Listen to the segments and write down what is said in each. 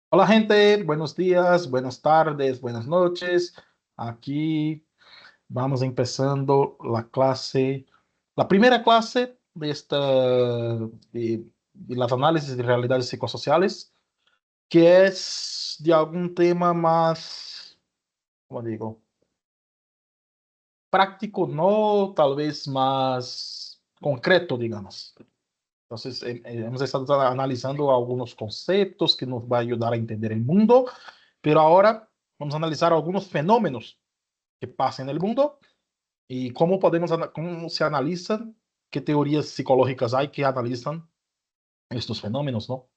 Hola gente, buenos días, buenas tardes, buenas noches. Aquí vamos empezando la clase, la primera clase de de las análisis de realidades psicosociales, que es de algún tema más, como digo, práctico, no tal vez más concreto, digamos. Entonces, hemos estado analizando algunos conceptos que nos va a ayudar a entender el mundo, pero ahora vamos a analizar algunos fenómenos que pasan en el mundo y cómo cómo se analizan, qué teorías psicológicas hay que analizan estos fenómenos, ¿no?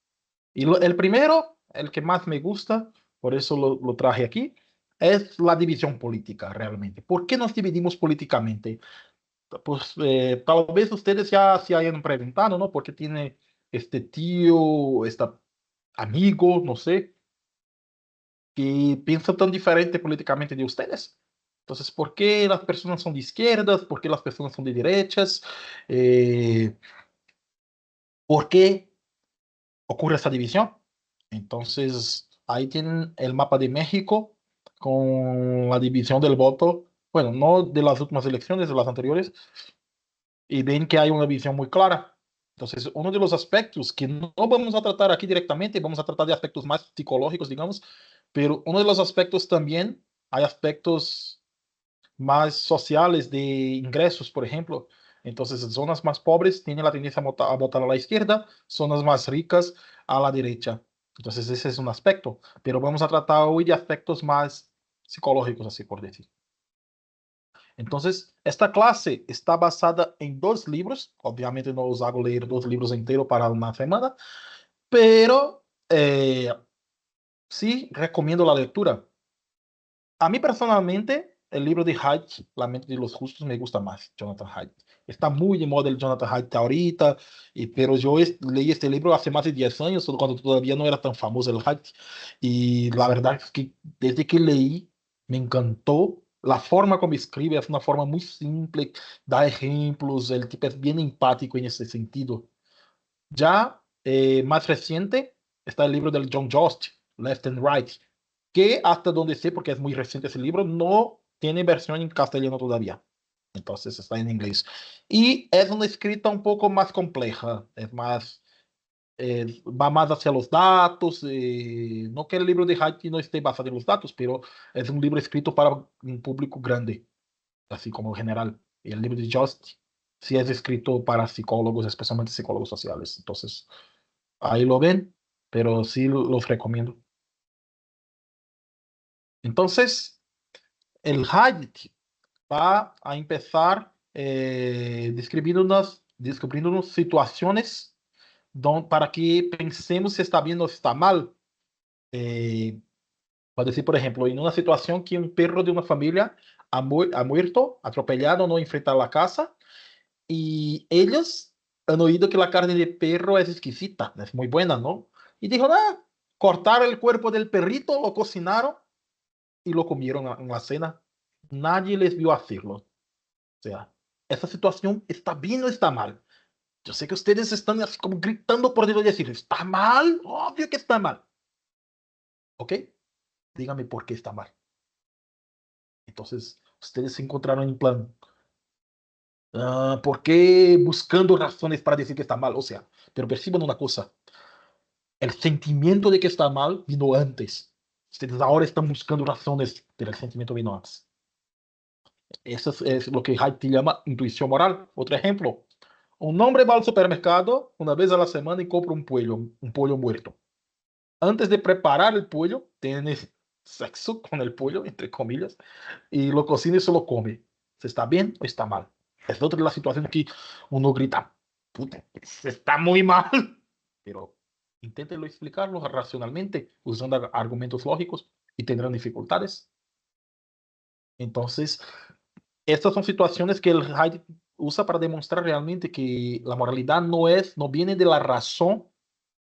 Y el primero, el que más me gusta, por eso lo traje aquí, es la división política realmente. ¿Por qué nos dividimos políticamente? Pues tal vez ustedes ya se hayan preguntado, ¿no? ¿Por qué tiene este tío, este amigo, no sé, que piensa tan diferente políticamente de ustedes? Entonces, ¿por qué las personas son de izquierdas? ¿Por qué las personas son de derechas? Eh, ¿Por qué ocurre esa división? Entonces, ahí tienen el mapa de México con la división del voto, bueno, no de las últimas elecciones, de las anteriores, y ven que hay una visión muy clara. Entonces, uno de los aspectos que no vamos a tratar aquí directamente, vamos a tratar de aspectos más psicológicos, digamos, pero uno de los aspectos también, hay aspectos más sociales de ingresos, por ejemplo. Entonces, zonas más pobres tienen la tendencia a votar a la izquierda, zonas más ricas a la derecha. Entonces, ese es un aspecto, pero vamos a tratar hoy de aspectos más psicológicos, así por decir. Entonces, esta clase está basada en dos libros. Obviamente no os hago leer dos libros enteros para una semana, pero sí recomiendo la lectura. A mí personalmente, el libro de Haidt, La mente de los justos, me gusta más, Jonathan Haidt. Está muy de moda el Jonathan Haidt ahorita, pero yo leí este libro hace más de 10 años, cuando todavía no era tan famoso el Haidt. Y la verdad es que desde que leí, me encantó. La forma como escribe es una forma muy simple, da ejemplos, el tipo es bien empático en ese sentido. Ya más reciente está el libro del John Jost, Left and Right, que hasta donde sé, porque es muy reciente ese libro, no tiene versión en castellano todavía. Entonces está en inglés. Y es una escrita un poco más compleja, es más, va más hacia los datos. No que el libro de Haidt no esté basado en los datos, pero es un libro escrito para un público grande, así como general. Y el libro de Just sí es escrito para psicólogos, especialmente psicólogos sociales. Entonces, ahí lo ven, pero sí los recomiendo. Entonces, el Hayek va a empezar describiendo situaciones para que pensemos si está bien o está mal. Eh, Para decir, por ejemplo, en una situación que un perro de una familia ha muerto, atropellado, no enfrenta a la casa, y ellos han oído que la carne de perro es exquisita, es muy buena, ¿no? Y dijo, ah, cortaron el cuerpo del perrito, lo cocinaron y lo comieron en la cena. Nadie les vio hacerlo. O sea, esa situación está bien o está mal. Yo sé que ustedes están así como gritando por dentro y decir, está mal, obvio que está mal. ¿Ok? Dígame por qué está mal. Entonces, ustedes se encontraron en plan, ¿por qué buscando razones para decir que está mal? O sea, pero perciban una cosa, el sentimiento de que está mal vino antes. Ustedes ahora están buscando razones, pero el sentimiento vino antes. Eso es lo que Haidt llama intuición moral. Otro ejemplo, un hombre va al supermercado una vez a la semana y compra un pollo muerto. Antes de preparar el pollo, tiene sexo con el pollo, entre comillas, y lo cocina y se lo come. ¿Se está bien o está mal? Es otra de las situaciones que uno grita, puta, se está muy mal. Pero inténtelo explicarlo racionalmente, usando argumentos lógicos, y tendrán dificultades. Entonces, estas son situaciones que el Heidegger usa para demostrar realmente que la moralidad no viene de la razón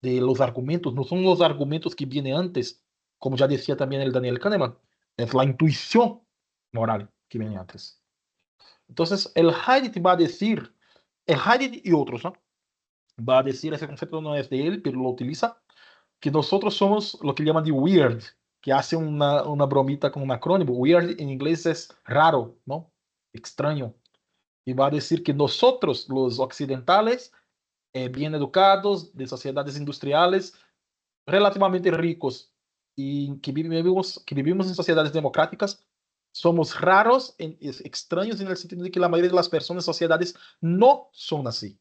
de los argumentos, no son los argumentos que vienen antes, como ya decía también el Daniel Kahneman, es la intuición moral que viene antes. Entonces, el Heidegger va a decir, el Heidegger y otros, ¿no? Va a decir, ese concepto no es de él, pero lo utiliza, que nosotros somos lo que llaman de weird, que hace una bromita con un acrónimo. Weird en inglés es raro, ¿no? Extraño. Y va a decir que nosotros, los occidentales, bien educados, de sociedades industriales, relativamente ricos y que vivimos en sociedades democráticas, somos raros, extraños en el sentido de que la mayoría de las personas, sociedades, no son así.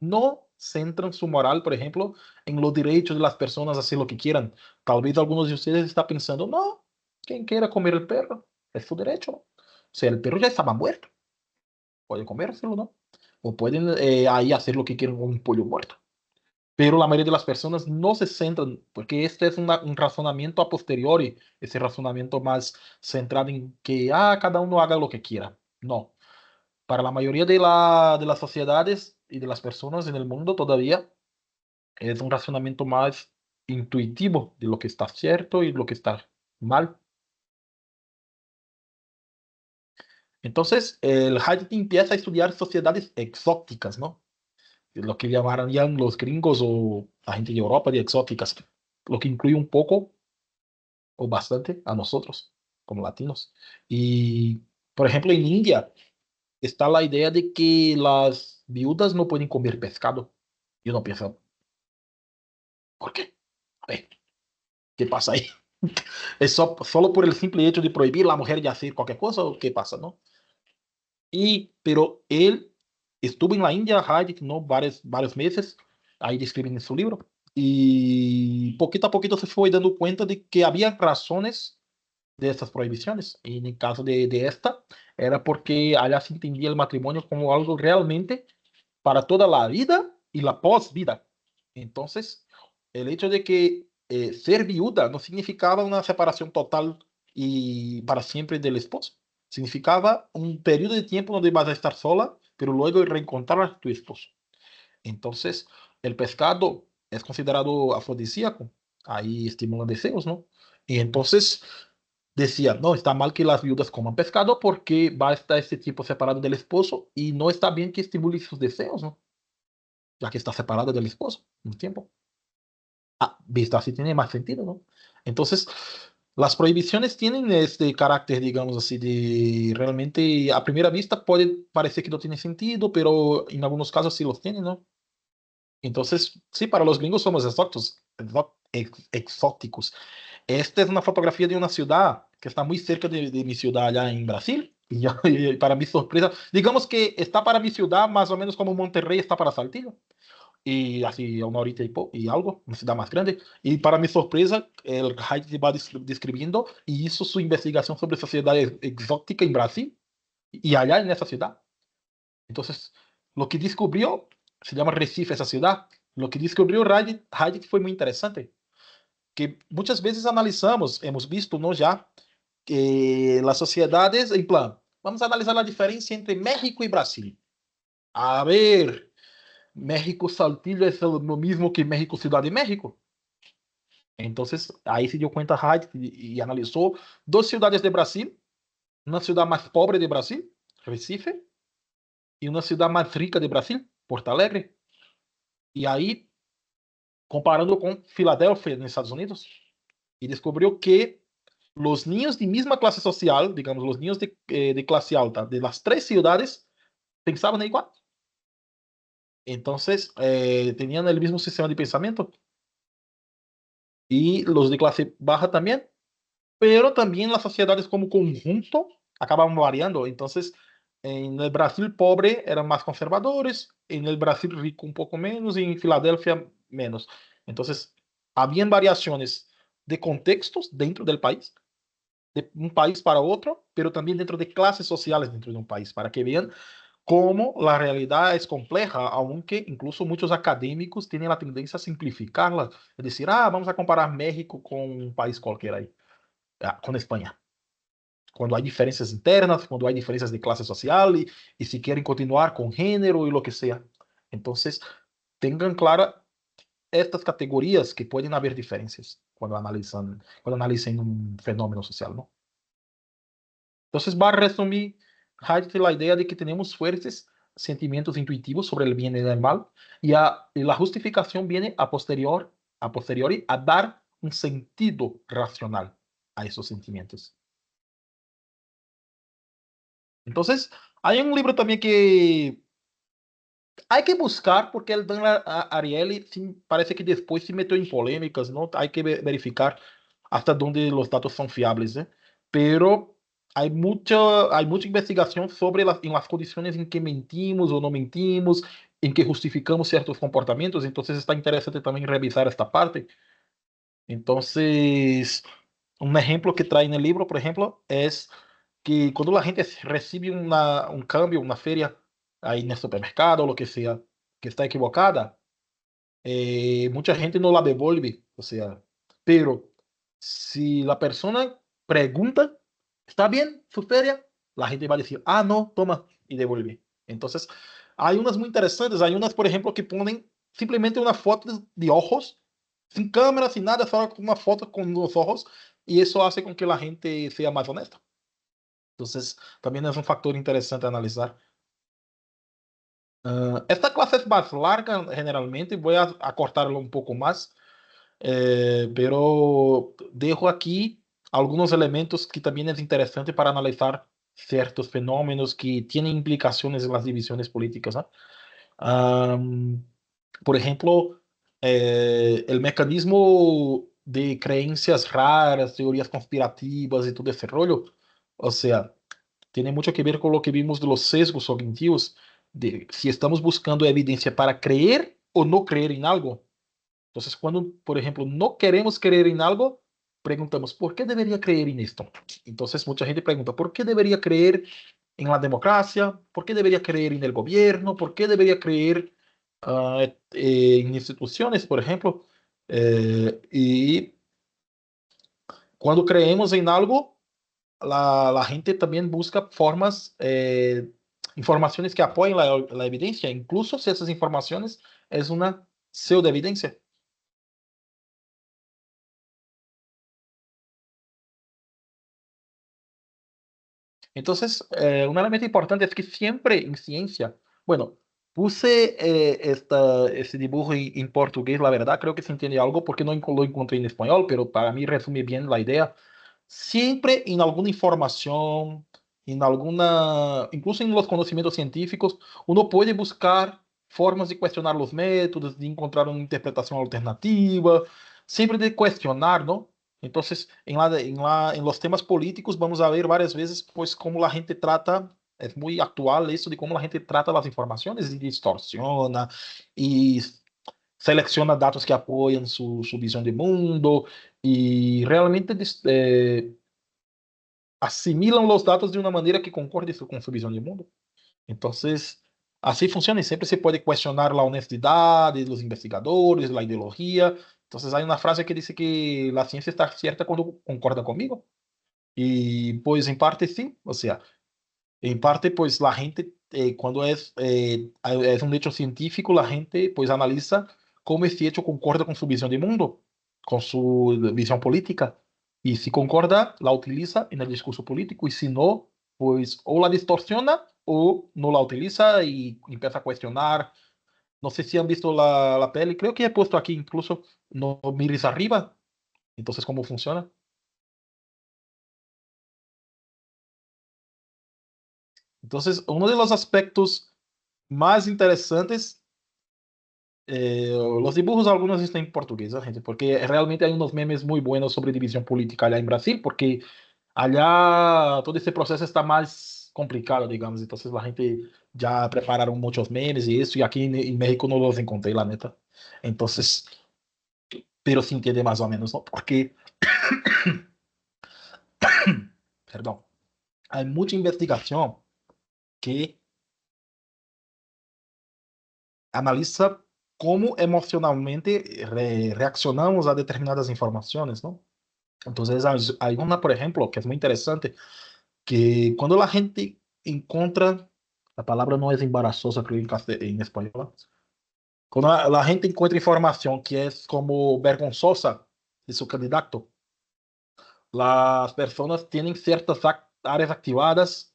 No centran su moral, por ejemplo, en los derechos de las personas a hacer lo que quieran. Tal vez algunos de ustedes están pensando, no, quien quiera comer el perro, es su derecho. O sea, el perro ya estaba muerto, pueden comérselo, ¿no? O pueden ahí hacer lo que quieran con un pollo muerto. Pero la mayoría de las personas no se centran, porque este es un razonamiento a posteriori, ese razonamiento más centrado en que cada uno haga lo que quiera. No, para la mayoría de las sociedades y de las personas en el mundo todavía es un razonamiento más intuitivo de lo que está cierto y lo que está mal. Entonces, el Hayek empieza a estudiar sociedades exóticas, ¿no? Lo que llamarían los gringos o la gente de Europa de exóticas, lo que incluye un poco o bastante a nosotros como latinos. Y, por ejemplo, en India está la idea de que las viudas no pueden comer pescado. Y uno piensa, ¿por qué? A ver, ¿qué pasa ahí? ¿Es solo por el simple hecho de prohibir a la mujer de hacer cualquier cosa o qué pasa, no? Pero él estuvo en la India, Hayek, ¿no? Varios meses, ahí describe en su libro. Y poquito a poquito se fue dando cuenta de que había razones de estas prohibiciones. Y en el caso de esta, era porque allá se entendía el matrimonio como algo realmente para toda la vida y la posvida. Entonces, el hecho de que ser viuda no significaba una separación total y para siempre del esposo. Significaba un periodo de tiempo donde vas a estar sola, pero luego reencontrar a tu esposo. Entonces, el pescado es considerado afrodisíaco. Ahí estimula deseos, ¿no? Y entonces decía, no, está mal que las viudas coman pescado porque va a estar este tipo separado del esposo y no está bien que estimule sus deseos, ¿no? Ya que está separada del esposo un tiempo. Visto así tiene más sentido, ¿no? Entonces, las prohibiciones tienen este carácter, digamos así, de realmente a primera vista puede parecer que no tiene sentido, pero en algunos casos sí los tiene, ¿no? Entonces, sí, para los gringos somos exóticos. Esta es una fotografía de una ciudad que está muy cerca de mi ciudad allá en Brasil. Y para mi sorpresa, digamos que está para mi ciudad más o menos como Monterrey está para Saltillo. Y así a una horita y algo, una ciudad más grande. Y para mi sorpresa, el Hayek va describiendo y hizo su investigación sobre sociedad exótica en Brasil y allá en esa ciudad. Entonces, lo que descubrió, se llama Recife esa ciudad, lo que descubrió Hayek fue muy interesante, que muchas veces analizamos, hemos visto, ¿no? Ya, que las sociedades, en plan, vamos a analizar la diferencia entre México y Brasil. A ver, México Saltillo es lo mismo que México Ciudad de México. Entonces, ahí se dio cuenta Hayek y analizó dos ciudades de Brasil, una ciudad más pobre de Brasil, Recife, y una ciudad más rica de Brasil, Porto Alegre. Y ahí, comparando con Filadélfia, en Estados Unidos, y descubrió que los niños de misma clase social, digamos, los niños de clase alta de las tres ciudades, pensaban igual. Entonces, tenían el mismo sistema de pensamiento. Y los de clase baja también, pero también las sociedades como conjunto acababan variando. Entonces, en el Brasil pobre eran más conservadores, en el Brasil rico un poco menos y en Filadelfia menos. Entonces, habían variaciones de contextos dentro del país, de un país para otro, pero también dentro de clases sociales dentro de un país, para que vean cómo la realidad es compleja, aunque incluso muchos académicos tienen la tendencia a simplificarla, es decir, vamos a comparar México con un país cualquiera ahí, con España. Cuando hay diferencias internas, cuando hay diferencias de clase social y si quieren continuar con género y lo que sea. Entonces, tengan clara estas categorías que pueden haber diferencias cuando analicen un fenómeno social, ¿no? Entonces, va a resumir Hayek la idea de que tenemos fuertes sentimientos intuitivos sobre el bien y el mal y la justificación viene a posterior a posteriori a dar un sentido racional a esos sentimientos. Entonces, hay un libro también que hay que buscar, porque el Dan Ariely sí, parece que después se metió en polémicas, ¿no? Hay que verificar hasta dónde los datos son fiables, ¿eh? Pero hay mucha investigación sobre en las condiciones en que mentimos o no mentimos, en que justificamos ciertos comportamientos, entonces está interesante también revisar esta parte. Entonces, un ejemplo que trae en el libro, por ejemplo, es que cuando la gente recibe un cambio, una feria ahí en el supermercado, lo que sea, que está equivocada, mucha gente no la devuelve, o sea, pero si la persona pregunta, ¿está bien su feria? La gente va a decir, ah, no, toma, y devuelve. Entonces, hay unas muy interesantes, hay unas, por ejemplo, que ponen simplemente una foto de ojos, sin cámara, sin nada, solo una foto con los ojos, y eso hace con que la gente sea más honesta. Entonces, también es un factor interesante a analizar. Esta clase es más larga generalmente, voy a cortarlo un poco más, pero dejo aquí algunos elementos que también es interesante para analizar ciertos fenómenos que tienen implicaciones en las divisiones políticas, ¿no? Am, por ejemplo, el mecanismo de creencias raras, teorías conspirativas y todo ese rollo. O sea, tiene mucho que ver con lo que vimos de los sesgos cognitivos, de si estamos buscando evidencia para creer o no creer en algo. Entonces, cuando, por ejemplo, no queremos creer en algo, preguntamos, ¿por qué debería creer en esto? Entonces, mucha gente pregunta, ¿por qué debería creer en la democracia? ¿Por qué debería creer en el gobierno? ¿Por qué debería creer en instituciones, por ejemplo? Y cuando creemos en algo, la gente también busca formas, informaciones que apoyen la evidencia, incluso si esas informaciones es una pseudoevidencia. Entonces, un elemento importante es que siempre en ciencia, bueno, puse ese dibujo en portugués, la verdad, creo que se entiende algo porque no lo encontré en español, pero para mí resume bien la idea. Siempre en alguna información, en alguna, incluso en los conocimientos científicos, uno puede buscar formas de cuestionar los métodos, de encontrar una interpretación alternativa, siempre de cuestionar, ¿no? Entonces, en los temas políticos vamos a ver varias veces, pues, cómo la gente trata, es muy actual eso de cómo la gente trata las informaciones y distorsiona y selecciona datos que apoyan su visión de mundo y realmente asimilan los datos de una manera que concorde con su visión de mundo. Entonces, así funciona y siempre se puede cuestionar la honestidad de los investigadores, la ideología. Entonces, hay una frase que dice que la ciencia está cierta cuando concorda conmigo. Y pues en parte sí, o sea, en parte pues la gente cuando es un hecho científico, la gente pues analiza cómo ese hecho concorda con su visión de mundo, con su visión política. Y si concorda, la utiliza en el discurso político y si no, pues o la distorsiona o no la utiliza y empieza a cuestionar. No sé si han visto la peli, creo que he puesto aquí incluso, no mires arriba. Entonces, ¿cómo funciona? Entonces, uno de los aspectos más interesantes, los dibujos algunos están en portugués, ¿no, gente? Porque realmente hay unos memes muy buenos sobre división política allá en Brasil, porque allá todo este proceso está más complicado, digamos. Entonces la gente ya prepararon muchos memes y eso, y aquí en México no los encontré, la neta. Entonces, pero se entiende más o menos, ¿no? Porque, perdón, hay mucha investigación que analiza cómo emocionalmente reaccionamos a determinadas informaciones, ¿no? Entonces, hay una, por ejemplo, que es muy interesante, que cuando la gente encuentra, la palabra no es embarazosa, creo en español, ¿no? Cuando la gente encuentra información que es como vergonzosa de su candidato, las personas tienen ciertas áreas activadas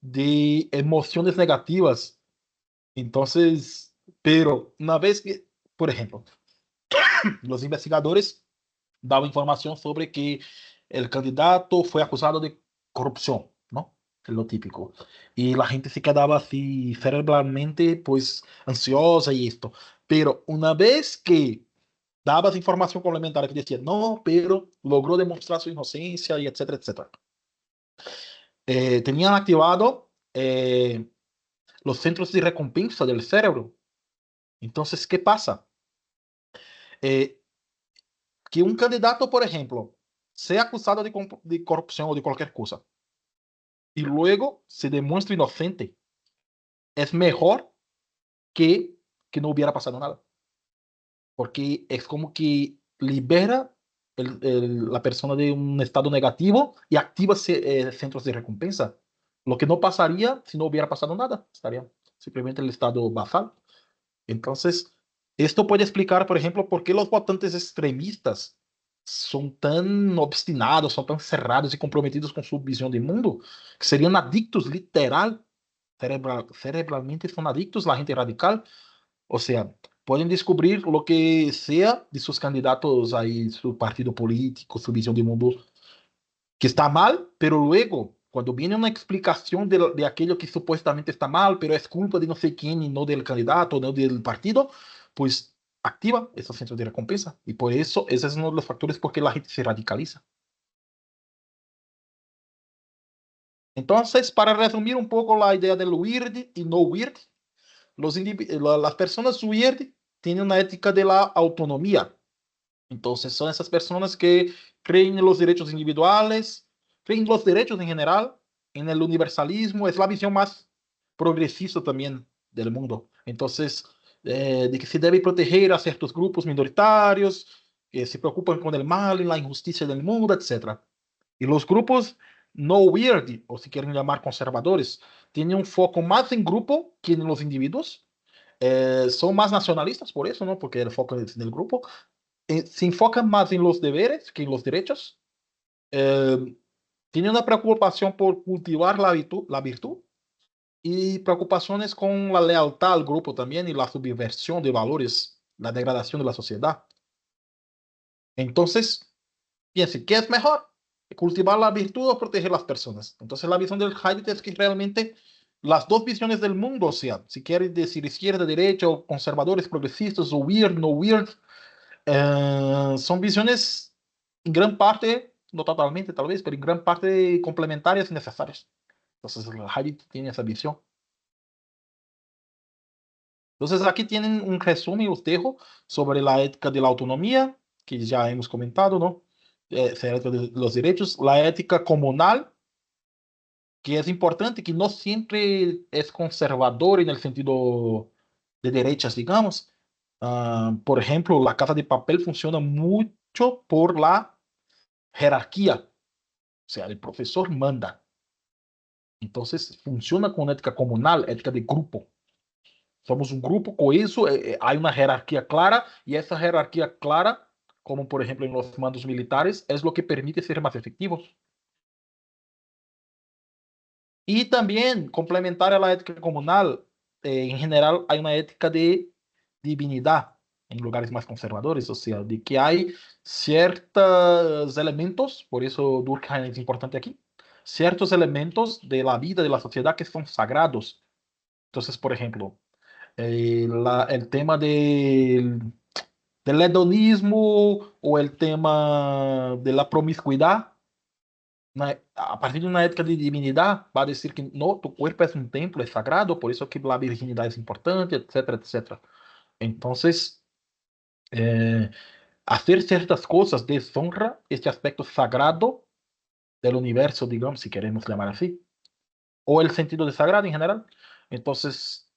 de emociones negativas. Entonces, pero una vez que, por ejemplo, los investigadores daban información sobre que el candidato fue acusado de corrupción, ¿no? Es lo típico. Y la gente se quedaba así cerebralmente, pues, ansiosa y esto. Pero una vez que dabas información complementaria que decía, no, pero logró demostrar su inocencia y etcétera, etcétera. Tenían activado los centros de recompensa del cerebro. Entonces, ¿qué pasa? Eh, que un candidato, por ejemplo, sea acusado de corrupción o de cualquier cosa y luego se demuestra inocente, es mejor que no hubiera pasado nada, porque es como que libera la persona de un estado negativo y activa centros de recompensa, lo que no pasaría si no hubiera pasado nada, estaría simplemente el estado basal. Entonces, esto puede explicar, por ejemplo, por qué los votantes extremistas son tan obstinados, son tan cerrados y comprometidos con su visión de mundo, que serían adictos literal, cerebralmente son adictos la gente radical. O sea, pueden descubrir lo que sea de sus candidatos ahí, su partido político, su visión de mundo, que está mal, pero luego, cuando viene una explicación de aquello que supuestamente está mal, pero es culpa de no sé quién y no del candidato, no del partido, pues activa esos centros de recompensa. Y por eso, ese es uno de los factores por qué la gente se radicaliza. Entonces, para resumir un poco la idea del weird y no weird, las personas weird tienen una ética de la autonomía. Entonces, son esas personas que creen en los derechos individuales, creen en los derechos en general, en el universalismo, es la visión más progresista también del mundo. Entonces, de que se debe proteger a ciertos grupos minoritarios, que se preocupan con el mal y la injusticia del mundo, etcétera. Y los grupos no weird, o si quieren llamar conservadores, tienen un foco más en grupo que en los individuos. Son más nacionalistas por eso, ¿no? Porque el foco es en el grupo, se enfoca más en los deberes que en los derechos. Eh, Tiene una preocupación por cultivar la virtud y preocupaciones con la lealtad al grupo también y la subversión de valores, la degradación de la sociedad. Entonces, piense, ¿qué es mejor? ¿Cultivar la virtud o proteger las personas? Entonces, la visión del Heidegger es que realmente las dos visiones del mundo, o sea, si quieres decir izquierda, derecha, o conservadores, progresistas, o weird, no weird, son visiones en gran parte, no totalmente tal vez, pero en gran parte complementarias y necesarias. Entonces, el Heidi tiene esa visión. Entonces, aquí tienen un resumen, os dejo, sobre la ética de la autonomía, que ya hemos comentado, ¿no? La ética de los derechos, la ética comunal, que es importante, que no siempre es conservador en el sentido de derechas, digamos. Por ejemplo, la Casa de Papel funciona mucho por la jerarquía. O sea, el profesor manda. Entonces, funciona con ética comunal, ética de grupo. Somos un grupo coheso, hay una jerarquía clara y esa jerarquía clara, como por ejemplo en los mandos militares, es lo que permite ser más efectivos. Y también, complementar a la ética comunal, en general hay una ética de divinidad en lugares más conservadores, o sea, de que hay ciertos elementos, por eso Durkheim es importante aquí, ciertos elementos de la vida de la sociedad que son sagrados. Entonces, por ejemplo, el tema del hedonismo o el tema de la promiscuidad, a partir de una ética de divinidad, va a decir que no, tu cuerpo es un templo, es sagrado, por eso que la virginidad es importante, etcétera, etcétera. Entonces, eh, hacer ciertas cosas deshonra este aspecto sagrado del universo, digamos, si queremos llamar así, o el sentido de sagrado en general. Entonces,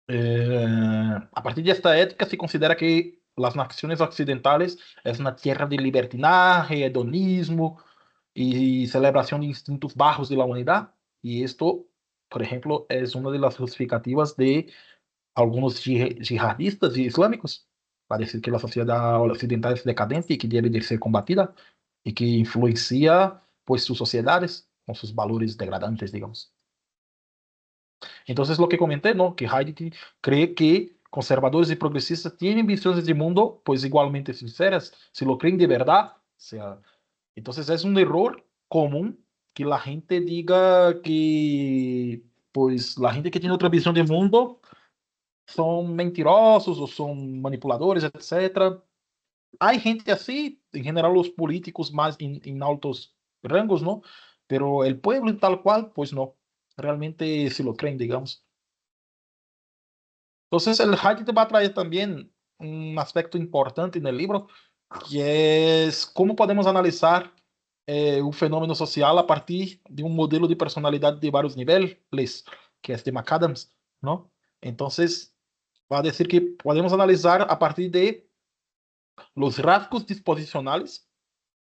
a partir de esta ética se considera que las naciones occidentales es una tierra de libertinaje, hedonismo y celebración de instintos bajos de la humanidad. Y esto, por ejemplo, es una de las justificativas de algunos yihadistas y islámicos, para decir que la sociedad occidental es decadente y que debe de ser combatida y que influencia pues sus sociedades con sus valores degradantes, digamos. Entonces, lo que comenté, ¿no? Que Heidi cree que conservadores y progresistas tienen visiones de mundo, pues igualmente sinceras, si lo creen de verdad. O sea, entonces es un error común que la gente diga que, pues la gente que tiene otra visión de mundo son mentirosos o son manipuladores, etcétera. Hay gente así, en general los políticos más en altos rangos, ¿no? Pero el pueblo tal cual, pues no. Realmente si lo creen, digamos. Entonces el Hayek te va a traer también un aspecto importante en el libro, que es cómo podemos analizar un fenómeno social a partir de un modelo de personalidad de varios niveles, que es de McAdams, ¿no? Entonces va a decir que podemos analizar a partir de los rasgos disposicionales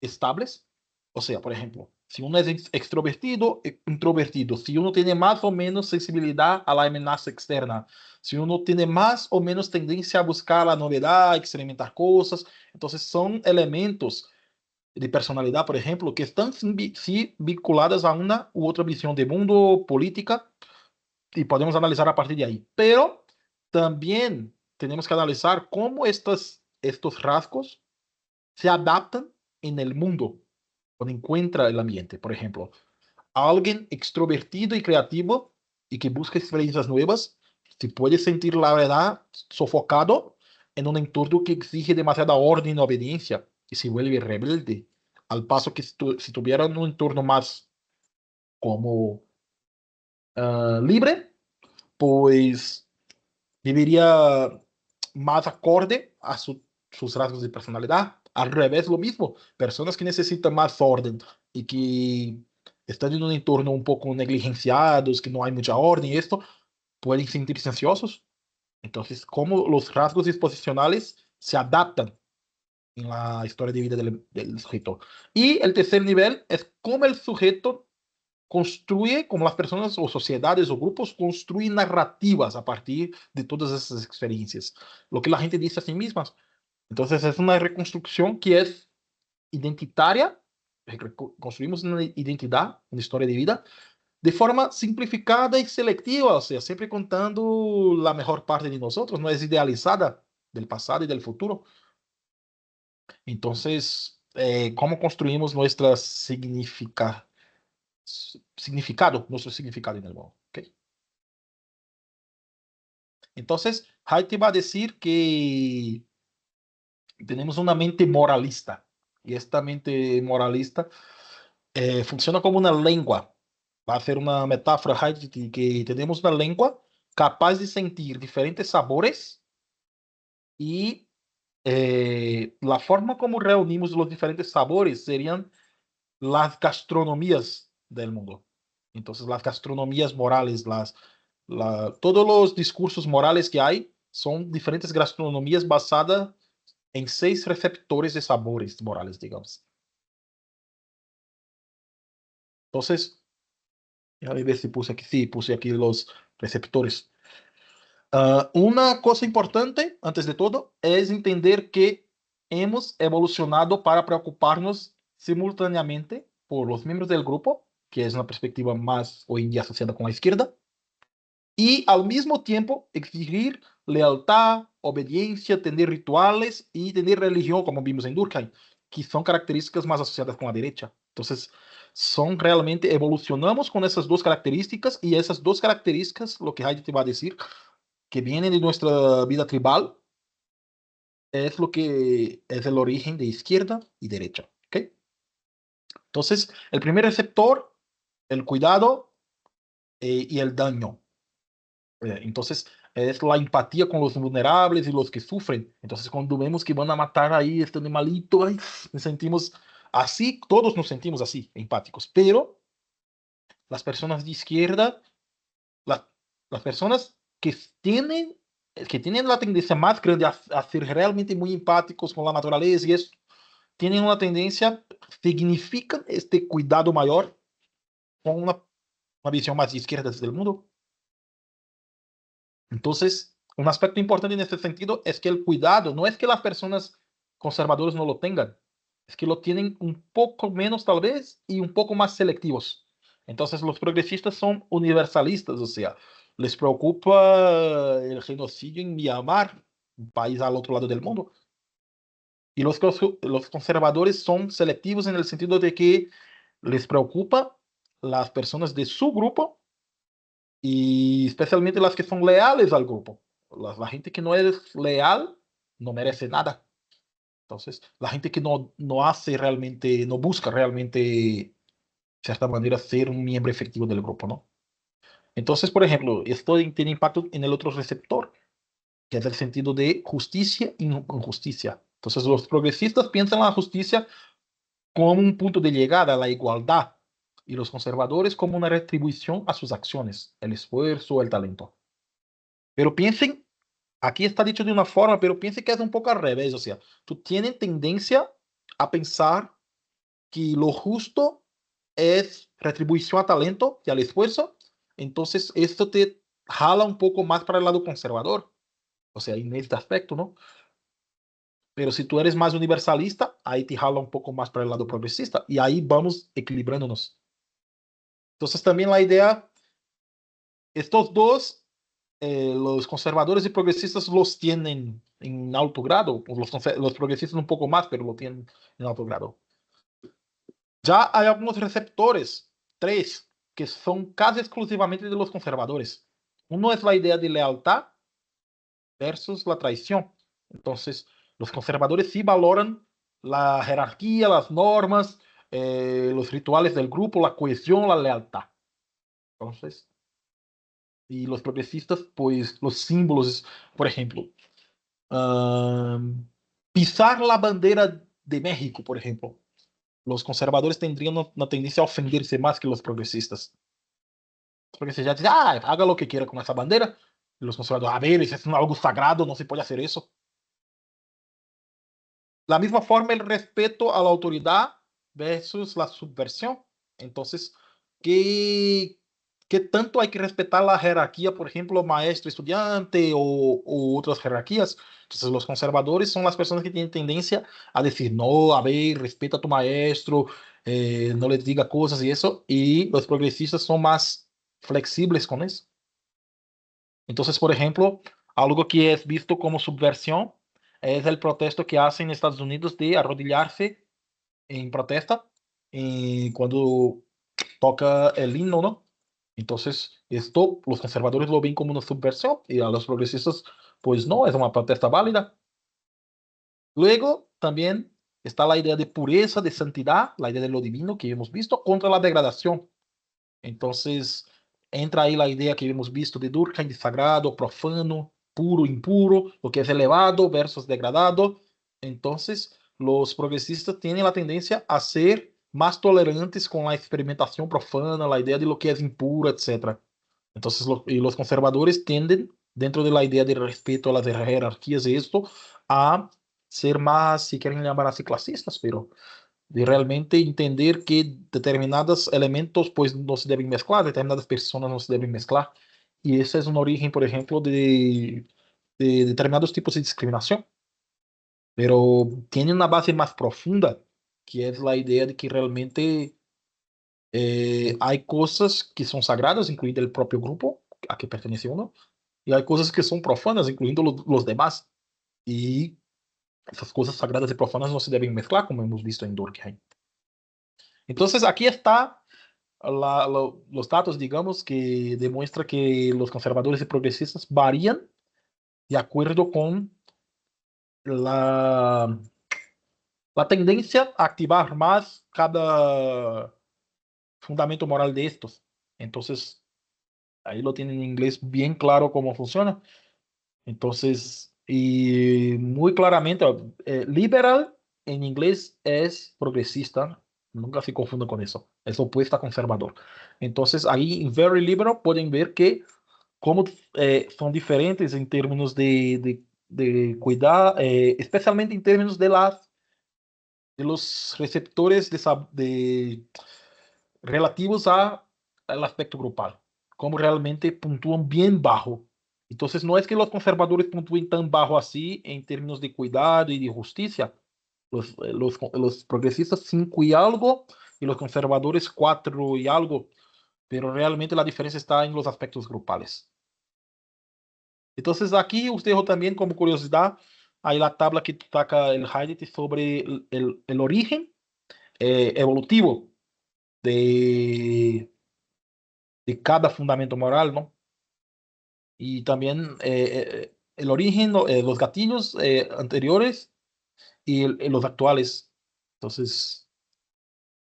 estables. O sea, por ejemplo, si uno es extrovertido, introvertido, si uno tiene más o menos sensibilidad a la amenaza externa, si uno tiene más o menos tendencia a buscar la novedad, experimentar cosas, entonces son elementos de personalidad, por ejemplo, que están sí vinculadas a una u otra visión de mundo, política, y podemos analizar a partir de ahí. Pero también tenemos que analizar cómo estos rasgos se adaptan en el mundo cuando encuentra el ambiente. Por ejemplo, alguien extrovertido y creativo y que busca experiencias nuevas, se puede sentir, la verdad, sofocado en un entorno que exige demasiada orden y obediencia y se vuelve rebelde. Al paso que si tuviera un entorno más como libre, pues viviría más acorde a sus rasgos de personalidad. Al revés, lo mismo. Personas que necesitan más orden y que están en un entorno un poco negligenciados, que no hay mucha orden y esto, pueden sentirse ansiosos. Entonces, cómo los rasgos disposicionales se adaptan en la historia de vida del sujeto. Y el tercer nivel es cómo el sujeto construye, como las personas o sociedades o grupos construyen narrativas a partir de todas esas experiencias, lo que la gente dice a sí mismas. Entonces es una reconstrucción que es identitaria, construimos una identidad, una historia de vida, de forma simplificada y selectiva, o sea, siempre contando la mejor parte de nosotros, no es idealizada del pasado y del futuro. Entonces, ¿cómo construimos nuestra significado, nuestro significado en el mundo? ¿Ok? Entonces, Haiti va a decir que tenemos una mente moralista y esta mente moralista funciona como una lengua. Va a ser una metáfora, Haiti, que tenemos una lengua capaz de sentir diferentes sabores y la forma como reunimos los diferentes sabores serían las gastronomías del mundo. Entonces, las gastronomías morales, todos los discursos morales que hay son diferentes gastronomías basadas en 6 receptores de sabores morales, digamos. Entonces, a ver si puse aquí, sí, puse aquí los receptores. Una cosa importante, antes de todo, es entender que hemos evolucionado para preocuparnos simultáneamente por los miembros del grupo, que es una perspectiva más hoy en día asociada con la izquierda, y al mismo tiempo exigir lealtad, obediencia, tener rituales y tener religión, como vimos en Durkheim, que son características más asociadas con la derecha. Entonces, son realmente, evolucionamos con esas dos características y esas dos características, lo que Heidi te va a decir, que vienen de nuestra vida tribal, es lo que es el origen de izquierda y derecha. ¿Ok? Entonces, el primer receptor, el cuidado y el daño. Entonces, es la empatía con los vulnerables y los que sufren. Entonces, cuando vemos que van a matar ahí este animalito, ay, nos sentimos así, todos nos sentimos así, empáticos. Pero las personas de izquierda, la- las personas que tienen la tendencia más grande a ser realmente muy empáticos con la naturaleza y eso, tienen una tendencia, significan este cuidado mayor con una visión más de izquierda del mundo. Entonces, un aspecto importante en este sentido es que el cuidado no es que las personas conservadoras no lo tengan, es que lo tienen un poco menos tal vez y un poco más selectivos. Entonces, los progresistas son universalistas, o sea, les preocupa el genocidio en Myanmar, un país al otro lado del mundo. Y los conservadores son selectivos en el sentido de que les preocupa las personas de su grupo y especialmente las que son leales al grupo. La gente que no es leal no merece nada. Entonces, la gente que no hace realmente, no busca realmente, de cierta manera, ser un miembro efectivo del grupo, ¿no? Entonces, por ejemplo, esto tiene impacto en el otro receptor, que es el sentido de justicia y injusticia. Entonces, los progresistas piensan la justicia como un punto de llegada a la igualdad y los conservadores como una retribución a sus acciones, el esfuerzo, el talento. Pero piensen, aquí está dicho de una forma, pero piensen que es un poco al revés, o sea, tú tienes tendencia a pensar que lo justo es retribución a talento y al esfuerzo, entonces esto te jala un poco más para el lado conservador, o sea, en este aspecto, ¿no? Pero si tú eres más universalista, ahí te jala un poco más para el lado progresista y ahí vamos equilibrándonos. Entonces también la idea, estos dos, los conservadores y progresistas los tienen en alto grado, los progresistas un poco más, pero lo tienen en alto grado. Ya hay algunos receptores, tres, que son casi exclusivamente de los conservadores. Uno es la idea de lealtad versus la traición. Entonces, los conservadores sí valoran la jerarquía, las normas, los rituales del grupo, la cohesión, la lealtad. Entonces, y los progresistas, pues los símbolos, por ejemplo, pisar la bandera de México, por ejemplo. Los conservadores tendrían una tendencia a ofenderse más que los progresistas. Porque se ya dice, ah, haga lo que quiera con esa bandera. Y los conservadores, a ver, eso es algo sagrado, no se puede hacer eso. La misma forma, el respeto a la autoridad versus la subversión. Entonces, ¿qué, qué tanto hay que respetar la jerarquía, por ejemplo, maestro-estudiante o otras jerarquías? Entonces, los conservadores son las personas que tienen tendencia a decir, no, a ver, respeta a tu maestro, no les diga cosas y eso. Y los progresistas son más flexibles con eso. Entonces, por ejemplo, algo que es visto como subversión es el protesto que hacen en Estados Unidos de arrodillarse en protesta cuando toca el himno, ¿no? Entonces, esto los conservadores lo ven como una subversión y a los progresistas, pues no, es una protesta válida. Luego, también está la idea de pureza, de santidad, la idea de lo divino que hemos visto, contra la degradación. Entonces, entra ahí la idea que hemos visto de Durkheim, de sagrado, profano, puro, impuro, lo que es elevado versus degradado. Entonces, los progresistas tienen la tendencia a ser más tolerantes con la experimentación profana, la idea de lo que es impuro, etc. Entonces, y los conservadores tienden, dentro de la idea de respeto a las jerarquías y esto, a ser más, si quieren llamar así, clasistas, pero de realmente entender que determinados elementos pues no se deben mezclar, determinadas personas no se deben mezclar. Y ese es un origen, por ejemplo, de determinados tipos de discriminación. Pero tiene una base más profunda, que es la idea de que realmente hay cosas que son sagradas, incluindo el propio grupo a que pertenece uno, y hay cosas que son profanas, incluyendo los demás. Y esas cosas sagradas y profanas no se deben mezclar, como hemos visto en Durkheim. Entonces, aquí está los datos, digamos, que demuestra que los conservadores y progresistas varían de acuerdo con la, la tendencia a activar más cada fundamento moral de estos. Entonces, ahí lo tienen en inglés bien claro cómo funciona. Entonces, y muy claramente, liberal en inglés es progresista, nunca se confunda con eso, es opuesta a conservador. Entonces, ahí en Very Liberal pueden ver que cómo son diferentes en términos de cuidar, especialmente en términos de los receptores relativos al aspecto grupal, como realmente puntúan bien bajo. Entonces, no es que los conservadores puntúen tan bajo así en términos de cuidado y de justicia. Los progresistas 5 y algo y los conservadores 4 y algo, pero realmente la diferencia está en los aspectos grupales. Entonces aquí os dejo también como curiosidad, hay la tabla que destaca el Heidegger sobre el origen evolutivo de, de cada fundamento moral, ¿no? Y también el origen, ¿no? Los gatillos anteriores y los actuales. Entonces,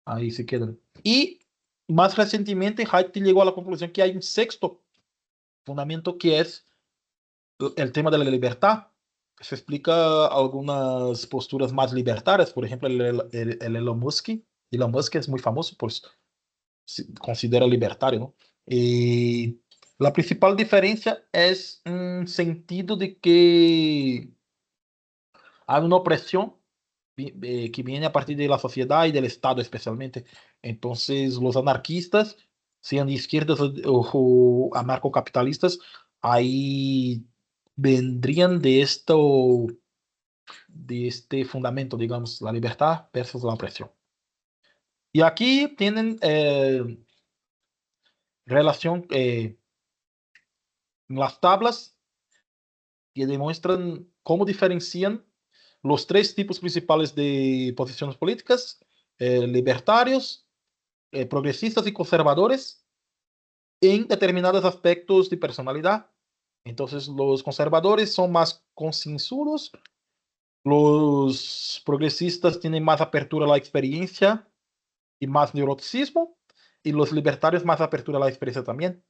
ahí se quedan. Y más recientemente, Heidegger llegó a la conclusión que hay un sexto fundamento que es el tema de la libertad. Se explica algunas posturas más libertarias, por ejemplo, el Elon Musk. Elon Musk es muy famoso por se considera libertario, ¿no? Y la principal diferencia es un sentido de que hay una opresión que viene a partir de la sociedad y del Estado especialmente. Entonces, los anarquistas, sean de izquierdas o anarcocapitalistas, ahí vendrían de este fundamento, digamos, la libertad versus la opresión. Y aquí tienen relación las tablas que demuestran cómo diferencian los tres tipos principales de posiciones políticas, libertarios, progresistas y conservadores, en determinados aspectos de personalidad. Entonces, los conservadores son más concienzudos, los progresistas tienen más apertura a la experiencia y más neuroticismo, y los libertarios más apertura a la experiencia también.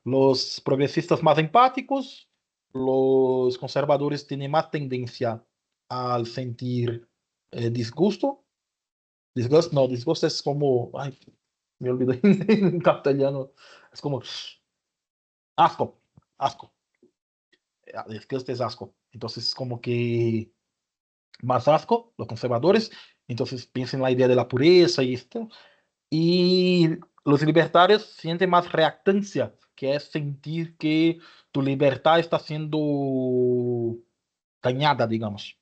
Los progresistas más empáticos, los conservadores tienen más tendencia al sentir disgusto. Disgusto, no, disgusto es como, ay, me olvidé en castellano, es como asco, asco. Disgusto es asco. Entonces, como que más asco, los conservadores, entonces piensan en la idea de la pureza y esto. Y los libertarios sienten más reactancia, que es sentir que tu libertad está siendo dañada, digamos.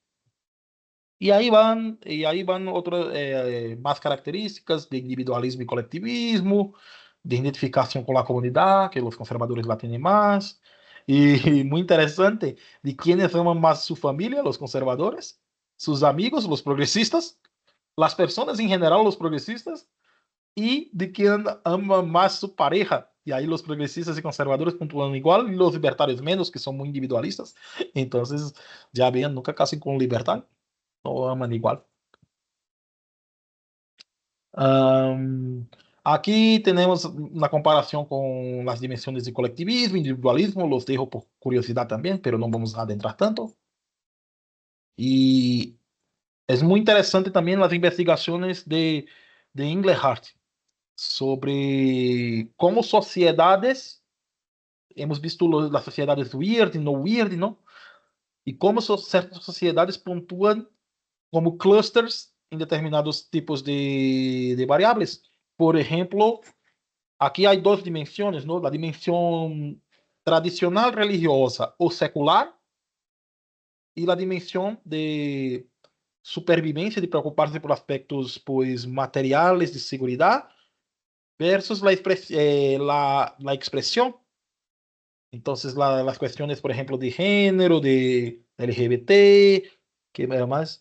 Y ahí van otras más características de individualismo y colectivismo, de identificación con la comunidad, que los conservadores la tienen más. Y muy interesante, de quiénes aman más su familia, los conservadores, sus amigos, los progresistas, las personas en general, los progresistas, y de quién ama más su pareja. Y ahí los progresistas y conservadores puntúan igual, y los libertarios menos, que son muy individualistas. Entonces, ya vean, nunca casen con libertad, no aman igual. Am, Aquí tenemos una comparación con las dimensiones de colectivismo, individualismo, los dejo por curiosidad también, pero no vamos a adentrar tanto. Y es muy interesante también las investigaciones de Engelhardt sobre cómo sociedades hemos visto las sociedades weird y no weird, ¿no? Y cómo ciertas sociedades puntúan como clusters en determinados tipos de variables. Por ejemplo, aquí hay dos dimensiones, ¿no? La dimensión tradicional religiosa o secular y la dimensión de supervivencia, de preocuparse por aspectos pues, materiales de seguridad versus la expresión. Entonces, las cuestiones, por ejemplo, de género, de LGBT, ¿qué más?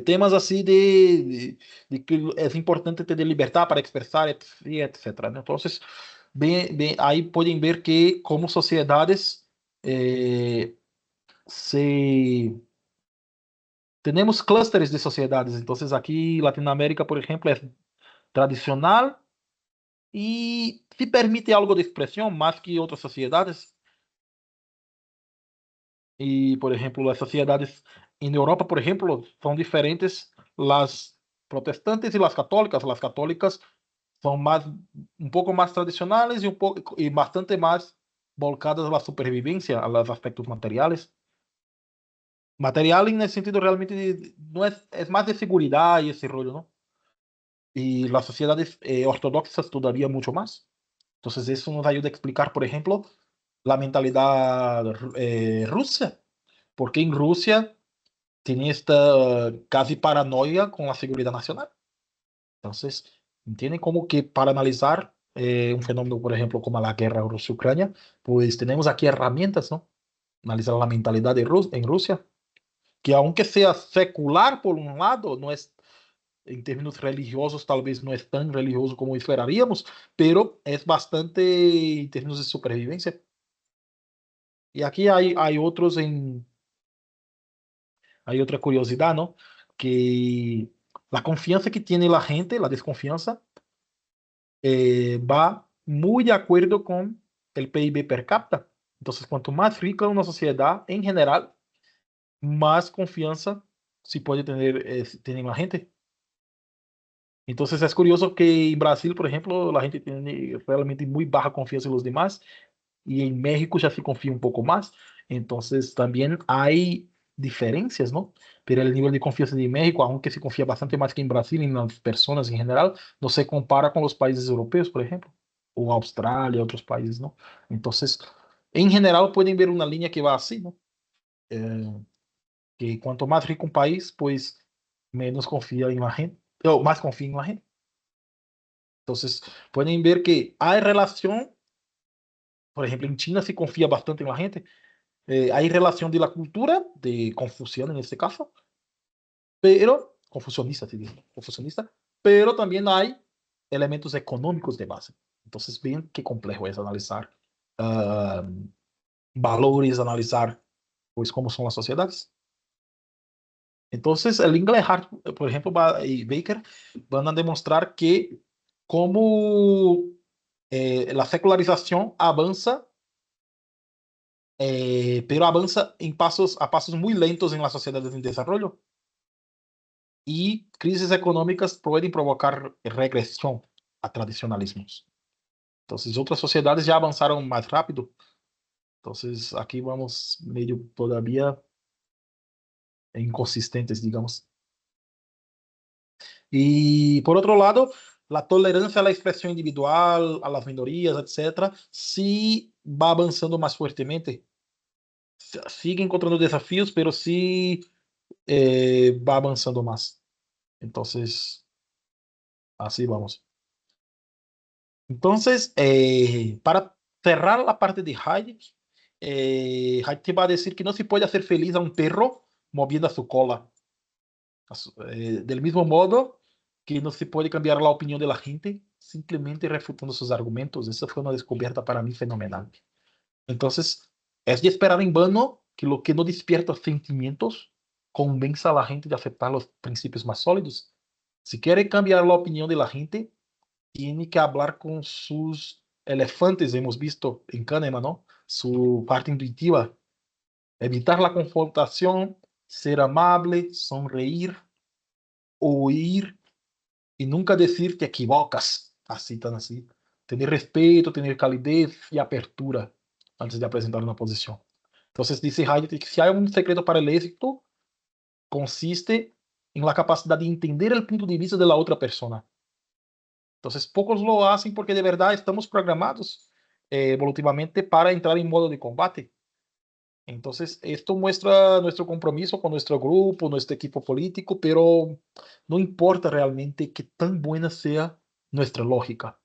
Temas así de que es importante tener libertad para expresar, etcétera, ¿no? Entonces, ahí pueden ver que como sociedades eh, se, tenemos clústeres de sociedades. Entonces, aquí Latinoamérica, por ejemplo, es tradicional y sí permite algo de expresión más que otras sociedades. Y, por ejemplo, las sociedades en Europa, por ejemplo, son diferentes las protestantes y las católicas. Las católicas son más, un poco más tradicionales y, un poco, y bastante más volcadas a la supervivencia, a los aspectos materiales. Material en el sentido realmente, no es más de seguridad y ese rollo, ¿no? Y las sociedades ortodoxas todavía mucho más. Entonces, eso nos ayuda a explicar, por ejemplo, la mentalidad rusa. Porque en Rusia tiene esta casi paranoia con la seguridad nacional. Entonces, tiene como que para analizar un fenómeno, por ejemplo, como la guerra Rusia-Ucrania, pues tenemos aquí herramientas, ¿no? Analizar la mentalidad de en Rusia, que aunque sea secular por un lado, no es, en términos religiosos, tal vez no es tan religioso como esperaríamos, pero es bastante en términos de supervivencia. Y aquí hay otros hay otra curiosidad, ¿no? Que la confianza que tiene la gente, la desconfianza, va muy de acuerdo con el PIB per cápita. Entonces, cuanto más rica una sociedad en general, más confianza se puede tener, tiene la gente. Entonces es curioso que en Brasil, por ejemplo, la gente tiene realmente muy baja confianza en los demás y en México ya se confía un poco más. Entonces también hay diferencias, ¿no? Pero el nivel de confianza de México, aunque se confía bastante más que en Brasil, en las personas en general, no se compara con los países europeos, por ejemplo, o Australia, otros países, ¿no? Entonces, en general pueden ver una línea que va así, ¿no? Eh, que cuanto más rico un país, pues menos confía en la gente, o más confía en la gente. Entonces, pueden ver que hay relación, por ejemplo, en China se confía bastante en la gente. Hay relación de la cultura, de Confuciano en este caso, pero, confucionista, te digo, confucionista, pero también hay elementos económicos de base. Entonces, ven qué complejo es analizar ah, valores, analizar, pues, cómo son las sociedades. Entonces, el Inglehart, por ejemplo, y Baker van a demostrar que cómo la secularización avanza, pero avanza a pasos muy lentos en las sociedades en desarrollo. Y crisis económicas pueden provocar regresión a tradicionalismos. Entonces, otras sociedades ya avanzaron más rápido. Entonces, aquí vamos medio todavía inconsistentes, digamos. Y por otro lado, la tolerancia a la expresión individual, a las minorías, etcétera, sí va avanzando más fuertemente. Sigue encontrando desafíos, pero sí va avanzando más. Entonces, así vamos. Entonces, para cerrar la parte de Hayek, Hayek va a decir que no se puede hacer feliz a un perro moviendo a su cola. Del mismo modo que no se puede cambiar la opinión de la gente simplemente refutando sus argumentos. Esa fue una descubierta para mí fenomenal. Entonces, es de esperar en vano que lo que no despierta sentimientos convenza a la gente de aceptar los principios más sólidos. Si quiere cambiar la opinión de la gente, tiene que hablar con sus elefantes, hemos visto en Kahneman, ¿no? Su parte intuitiva. Evitar la confrontación, ser amable, sonreír, oír y nunca decir te equivocas, así tan así. Tener respeto, tener calidez y apertura antes de presentar una posición. Entonces dice Hayek que si hay un secreto para el éxito, consiste en la capacidad de entender el punto de vista de la otra persona. Entonces pocos lo hacen porque de verdad estamos programados evolutivamente para entrar en modo de combate. Entonces, esto muestra nuestro compromiso con nuestro grupo, nuestro equipo político, pero no importa realmente qué tan buena sea nuestra lógica.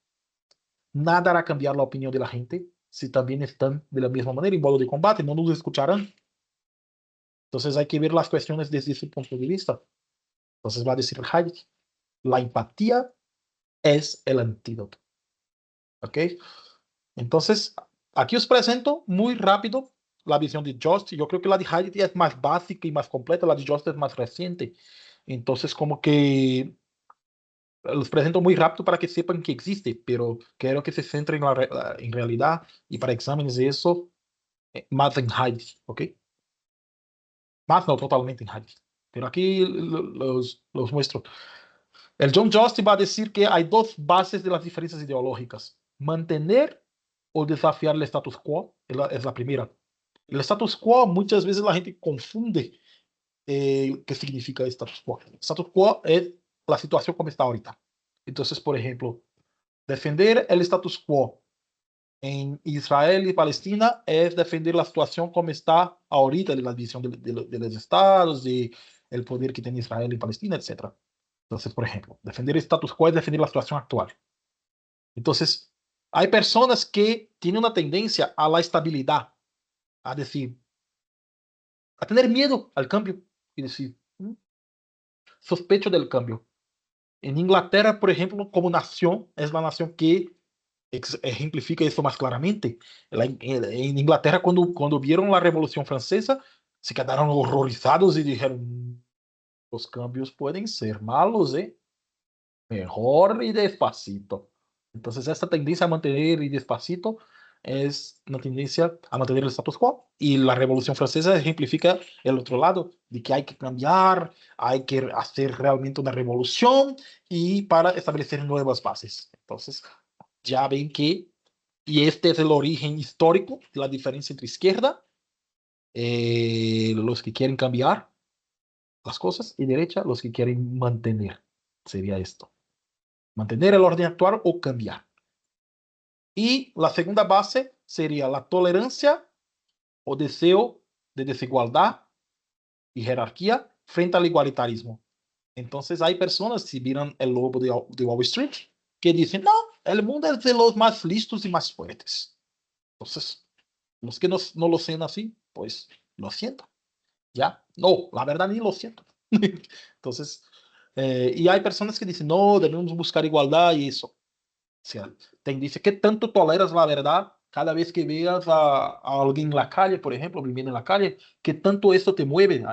Nada hará cambiar la opinión de la gente si también están de la misma manera en modo de combate, no nos escucharán. Entonces hay que ver las cuestiones desde ese punto de vista. Entonces va a decir Hayek, la empatía es el antídoto. ¿Ok? Entonces, aquí os presento muy rápido la visión de Just. Yo creo que la de Hayek es más básica y más completa, la de Just es más reciente. Entonces, como que los presento muy rápido para que sepan que existe, pero quiero que se centren en realidad y para exámenes de eso, más en Hayek, ¿ok? Más no, totalmente en Hayek. Pero aquí los muestro. El John Just va a decir que hay dos bases de las diferencias ideológicas. Mantener o desafiar el status quo es la primera. El status quo, muchas veces la gente confunde qué significa status quo. Status quo es la situación como está ahorita. Entonces, por ejemplo, defender el status quo en Israel y Palestina es defender la situación como está ahorita, de la división de los estados, de el poder que tiene Israel y Palestina, etcétera. Entonces, por ejemplo, defender el status quo es defender la situación actual. Entonces, Hay personas que tienen una tendencia a la estabilidad, a decir, a tener miedo al cambio y decir, sospecho del cambio. En Inglaterra, por ejemplo, como nación, es la nación que ejemplifica eso más claramente. En Inglaterra, cuando vieron la Revolución Francesa, se quedaron horrorizados y dijeron, los cambios pueden ser malos, ¿eh? Mejor y despacito. Entonces, esta tendencia a mantener y despacito es una tendencia a mantener el status quo. Y la Revolución Francesa ejemplifica el otro lado, de que hay que cambiar, hay que hacer realmente una revolución y para establecer nuevas bases. Entonces, ya ven que, y este es el origen histórico de la diferencia entre izquierda, los que quieren cambiar las cosas, y derecha, los que quieren mantener. Sería esto. Mantener el orden actual o cambiar. Y la segunda base sería la tolerancia o deseo de desigualdad y jerarquía frente al igualitarismo. Entonces hay personas, si miran el lobo de Wall Street, que dicen, no, el mundo es de los más listos y más fuertes. Entonces, los que no lo sean así, pues lo siento. ¿Ya? No, la verdad ni lo siento. Entonces, y hay personas que dicen, no, debemos buscar igualdad y eso. Sea, dice, ¿qué tanto toleras la verdad cada vez que veas a alguien en la calle, por ejemplo, viviendo en la calle? ¿Qué tanto eso te mueve?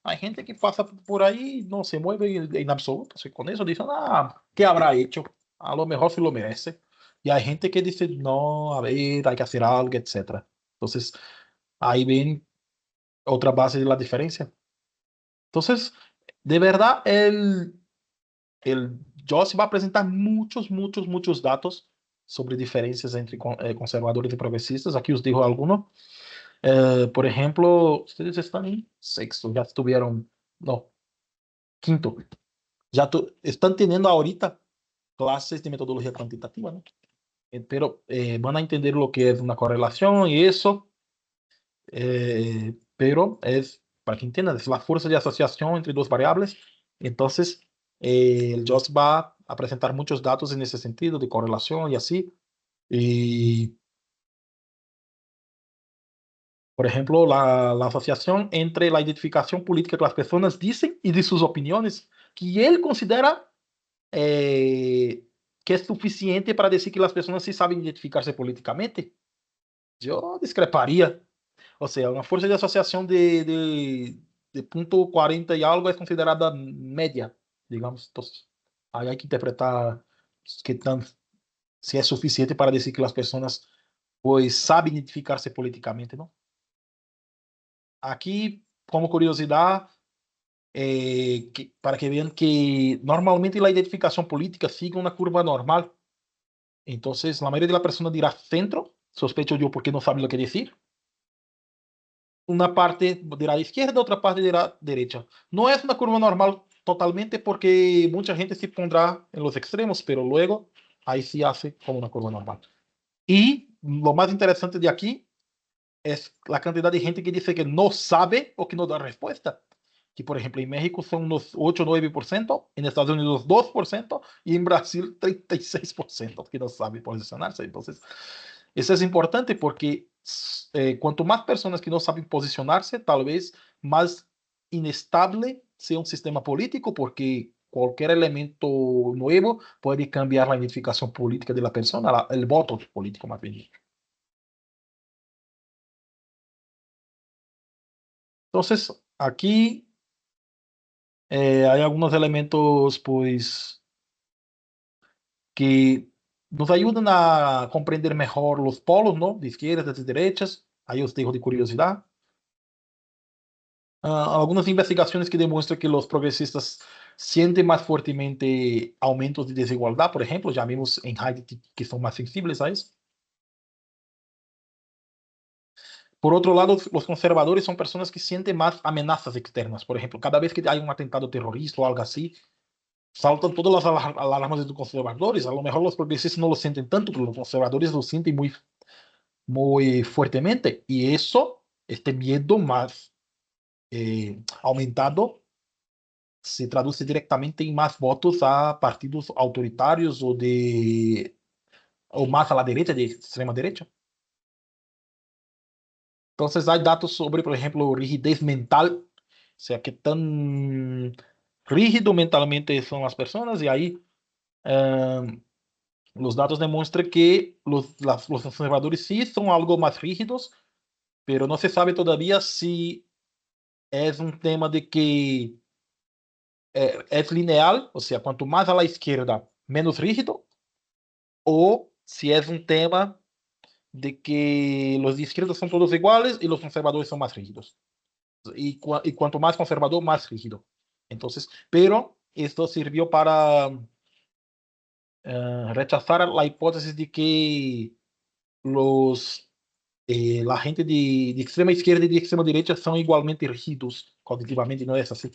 Hay gente que pasa por ahí y no se mueve en absoluto. Así, con eso dicen, ¿qué habrá hecho? A lo mejor se lo merece. Y hay gente que dice, no, a ver, hay que hacer algo, etcétera. Entonces, ahí ven otra base de la diferencia. Entonces, de verdad, el Joss va a presentar muchos datos sobre diferencias entre conservadores y progresistas. Aquí os digo algunos. Por ejemplo, ustedes están en sexto, ya estuvieron, no, quinto. Están teniendo ahorita clases de metodología cuantitativa, ¿no? Pero van a entender lo que es una correlación y eso, pero es, para que entiendan, es la fuerza de asociación entre dos variables. Entonces, el JOS va a presentar muchos datos en ese sentido de correlación y así. Y, por ejemplo, la asociación entre la identificación política que las personas dicen y de sus opiniones, que él considera que es suficiente para decir que las personas sí saben identificarse políticamente. Yo discreparía. O sea, una fuerza de asociación de punto 40 y algo es considerada media, digamos. Entonces, ahí hay que interpretar qué tan, si es suficiente para decir que las personas pues saben identificarse políticamente, ¿no? Aquí, como curiosidad, para que vean que normalmente la identificación política sigue una curva normal. Entonces, la mayoría de la persona dirá centro, sospecho yo porque no sabe lo que decir. Una parte dirá izquierda, otra parte dirá derecha. No es una curva normal totalmente porque mucha gente se pondrá en los extremos, pero luego ahí sí hace como una curva normal. Y lo más interesante de aquí es la cantidad de gente que dice que no sabe o que no da respuesta. Que, por ejemplo, en México son unos 8 o 9%, en Estados Unidos 2% y en Brasil 36% que no sabe posicionarse. Entonces, eso es importante porque cuanto más personas que no saben posicionarse, tal vez más inestable sea un sistema político porque cualquier elemento nuevo puede cambiar la identificación política de la persona, el voto político más bien. Entonces, aquí hay algunos elementos, pues, que nos ayudan a comprender mejor los polos, ¿no? De izquierdas y derechas. Ahí os dejo de curiosidad. Algunas investigaciones que demuestran que los progresistas sienten más fuertemente aumentos de desigualdad, por ejemplo, ya vimos en Haiti que son más sensibles a eso. Por otro lado, los conservadores son personas que sienten más amenazas externas. Por ejemplo, cada vez que hay un atentado terrorista o algo así, saltan todas las alarmas de los conservadores. A lo mejor los progresistas no lo sienten tanto, pero los conservadores lo sienten muy fuertemente. Y eso, este miedo más aumentado, se traduce directamente en más votos a partidos autoritarios o de o más a la derecha, de extrema derecha. Entonces hay datos sobre, por ejemplo, rigidez mental, o sea, qué tan rígido mentalmente son las personas y ahí eh, los datos demuestran que los conservadores sí son algo más rígidos, pero no se sabe todavía si es un tema de que es lineal, o sea, cuanto más a la izquierda, menos rígido, o si es un tema de que los de izquierda son todos iguales y los conservadores son más rígidos. Y cuanto más conservador, más rígido. Entonces, pero esto sirvió para rechazar la hipótesis de que la gente de extrema izquierda y de extrema derecha son igualmente rígidos cognitivamente, no es así.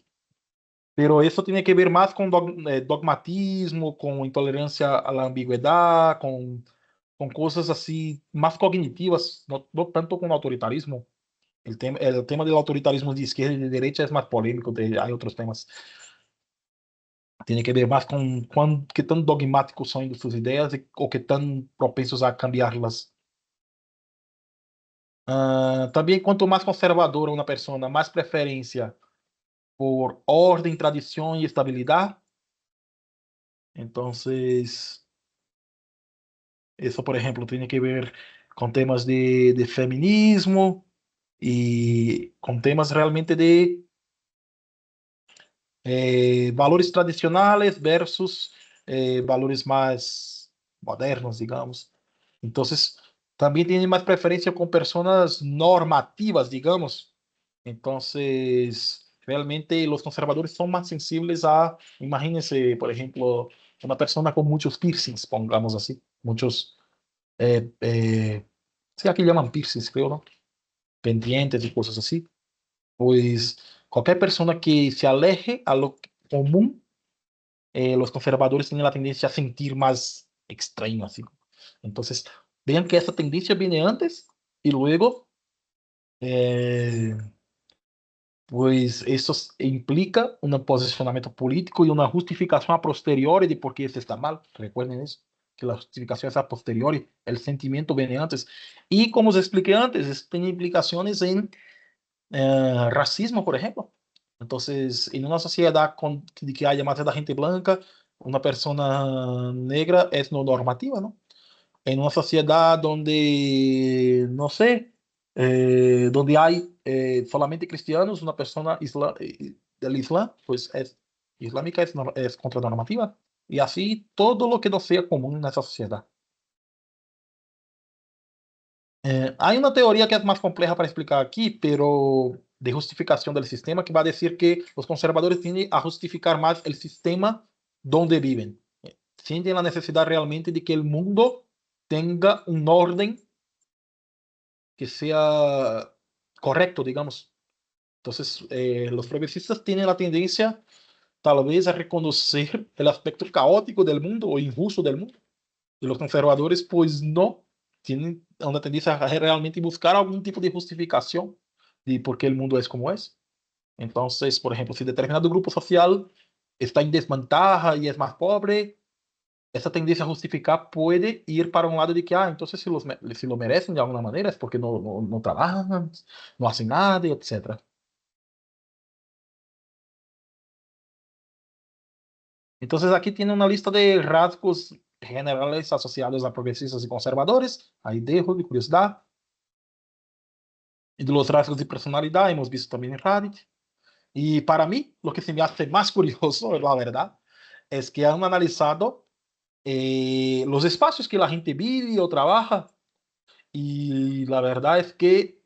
Pero eso tiene que ver más con dogmatismo, con intolerancia a la ambigüedad, con cosas así más cognitivas, no tanto con autoritarismo. El tema del autoritarismo de izquierda y de derecha es más polémico, hay otros temas. Tiene que ver más con qué tan dogmáticos son sus ideas o qué tan propensos a cambiarlas. También, cuanto más conservadora una persona, más preferencia por orden, tradición y estabilidad. Entonces, eso, por ejemplo, tiene que ver con temas de feminismo y con temas realmente de valores tradicionales versus valores más modernos, digamos. Entonces, también tiene más preferencia con personas normativas, digamos. Entonces, realmente los conservadores son más sensibles a, imagínense, por ejemplo, una persona con muchos piercings, pongamos así, muchos, sí, aquí llaman piercings, creo, ¿no? Pendientes y cosas así. Pues cualquier persona que se aleje a lo común, los conservadores tienen la tendencia a sentir más extraño, así. Entonces, vean que esa tendencia viene antes y luego, eh, pues eso implica un posicionamiento político y una justificación a posteriori de por qué eso está mal. Recuerden eso, que la justificación es a posteriori, el sentimiento viene antes. Y como os expliqué antes, esto tiene implicaciones en racismo, por ejemplo. Entonces, en una sociedad de que haya más de gente blanca, una persona negra es no normativa, ¿no? En una sociedad donde, no sé, donde hay solamente cristianos, una persona del Islam, pues es islámica, es contranormativa. Y así todo lo que no sea común en esa sociedad. Hay una teoría que es más compleja para explicar aquí, pero de justificación del sistema, que va a decir que los conservadores tienden a justificar más el sistema donde viven. Sienten la necesidad realmente de que el mundo tenga un orden que sea correcto, digamos. Entonces, los progresistas tienen la tendencia tal vez a reconocer el aspecto caótico del mundo o injusto del mundo. Y los conservadores, pues no, tienen una tendencia a realmente buscar algún tipo de justificación de por qué el mundo es como es. Entonces, por ejemplo, si determinado grupo social está en desventaja y es más pobre, esa tendencia a justificar puede ir para un lado de que, entonces si lo merecen de alguna manera es porque no trabajan, no hacen nada, etc. Entonces aquí tiene una lista de rasgos generales asociados a progresistas y conservadores. Ahí dejo de curiosidad. Y de los rasgos de personalidad hemos visto también en Reddit. Y para mí, lo que se me hace más curioso, la verdad, es que han analizado los espacios que la gente vive o trabaja. Y la verdad es que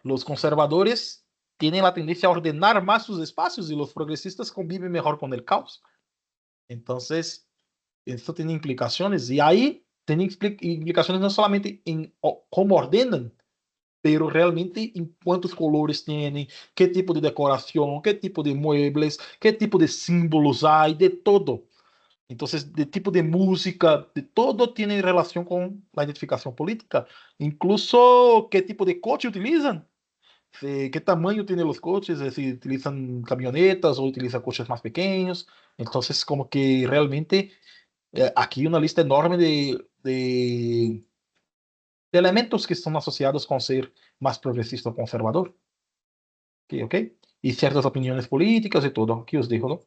los conservadores tienen la tendencia a ordenar más sus espacios y los progresistas conviven mejor con el caos. Entonces, esto tiene implicaciones. Y ahí tiene implicaciones no solamente en cómo ordenan, pero realmente en cuántos colores tienen, qué tipo de decoración, qué tipo de muebles, qué tipo de símbolos hay, de todo. Entonces, de tipo de música, de todo tiene relación con la identificación política. Incluso qué tipo de coche utilizan, qué tamaño tienen los coches, es decir, utilizan camionetas o utilizan coches más pequeños. Entonces, como que realmente Aquí una lista enorme de elementos que son asociados con ser más progresista o conservador. Ok, ok. Y ciertas opiniones políticas y todo. Aquí os dejo, ¿no?